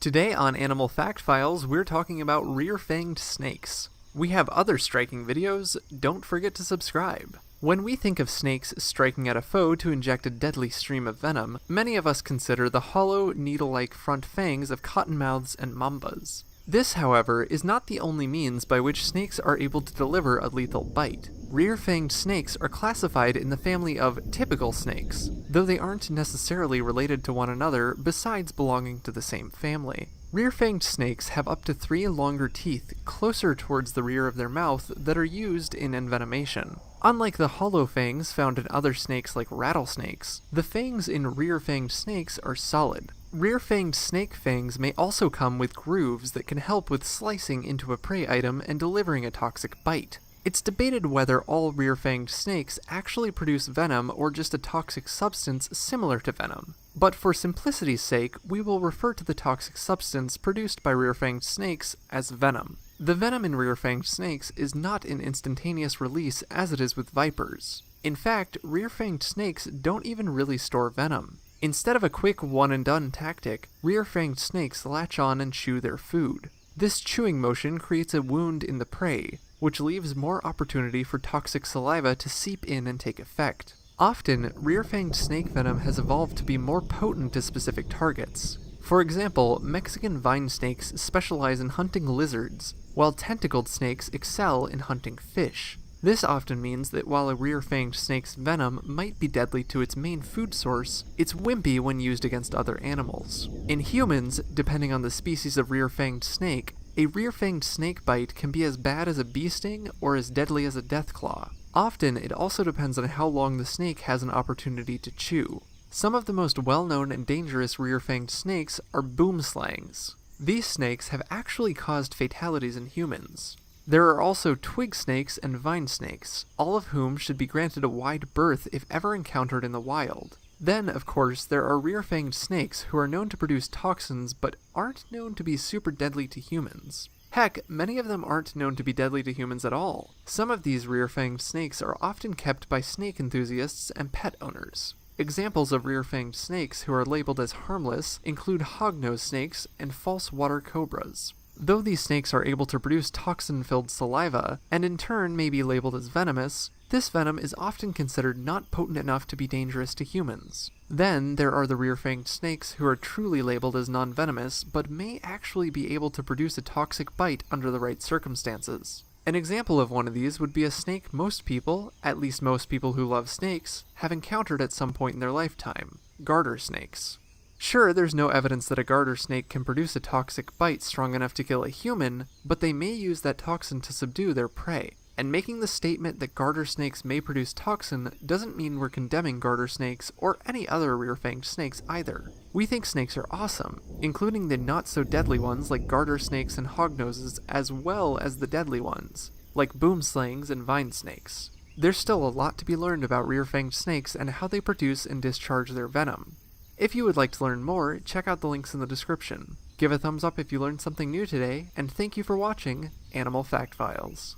Today on Animal Fact Files, we're talking about rear-fanged snakes. We have other striking videos, don't forget to subscribe. When we think of snakes striking at a foe to inject a deadly stream of venom, many of us consider the hollow, needle-like front fangs of cottonmouths and mambas. This, however, is not the only means by which snakes are able to deliver a lethal bite. Rear-fanged snakes are classified in the family of typical snakes, though they aren't necessarily related to one another besides belonging to the same family. Rear-fanged snakes have up to 3 longer teeth closer towards the rear of their mouth that are used in envenomation. Unlike the hollow fangs found in other snakes like rattlesnakes, the fangs in rear-fanged snakes are solid. Rear-fanged snake fangs may also come with grooves that can help with slicing into a prey item and delivering a toxic bite. It's debated whether all rear-fanged snakes actually produce venom or just a toxic substance similar to venom. But for simplicity's sake, we will refer to the toxic substance produced by rear-fanged snakes as venom. The venom in rear-fanged snakes is not an instantaneous release as it is with vipers. In fact, rear-fanged snakes don't even really store venom. Instead of a quick one-and-done tactic, rear-fanged snakes latch on and chew their food. This chewing motion creates a wound in the prey, which leaves more opportunity for toxic saliva to seep in and take effect. Often, rear-fanged snake venom has evolved to be more potent to specific targets. For example, Mexican vine snakes specialize in hunting lizards, while tentacled snakes excel in hunting fish. This often means that while a rear-fanged snake's venom might be deadly to its main food source, it's wimpy when used against other animals. In humans, depending on the species of rear-fanged snake, a rear-fanged snake bite can be as bad as a bee sting or as deadly as a death claw. Often, it also depends on how long the snake has an opportunity to chew. Some of the most well-known and dangerous rear-fanged snakes are boomslangs. These snakes have actually caused fatalities in humans. There are also twig snakes and vine snakes, all of whom should be granted a wide berth if ever encountered in the wild. Then, of course, there are rear-fanged snakes who are known to produce toxins but aren't known to be super deadly to humans. Heck, many of them aren't known to be deadly to humans at all. Some of these rear-fanged snakes are often kept by snake enthusiasts and pet owners. Examples of rear-fanged snakes who are labeled as harmless include hognose snakes and false water cobras. Though these snakes are able to produce toxin-filled saliva, and in turn may be labeled as venomous, this venom is often considered not potent enough to be dangerous to humans. Then there are the rear-fanged snakes who are truly labeled as non-venomous, but may actually be able to produce a toxic bite under the right circumstances. An example of one of these would be a snake most people, at least most people who love snakes, have encountered at some point in their lifetime: garter snakes. Sure, there's no evidence that a garter snake can produce a toxic bite strong enough to kill a human, but they may use that toxin to subdue their prey. And making the statement that garter snakes may produce toxin doesn't mean we're condemning garter snakes or any other rear-fanged snakes either. We think snakes are awesome, including the not-so-deadly ones like garter snakes and hognoses, as well as the deadly ones, like boomslangs and vine snakes. There's still a lot to be learned about rear-fanged snakes and how they produce and discharge their venom. If you would like to learn more, check out the links in the description. Give a thumbs up if you learned something new today, and thank you for watching Animal Fact Files.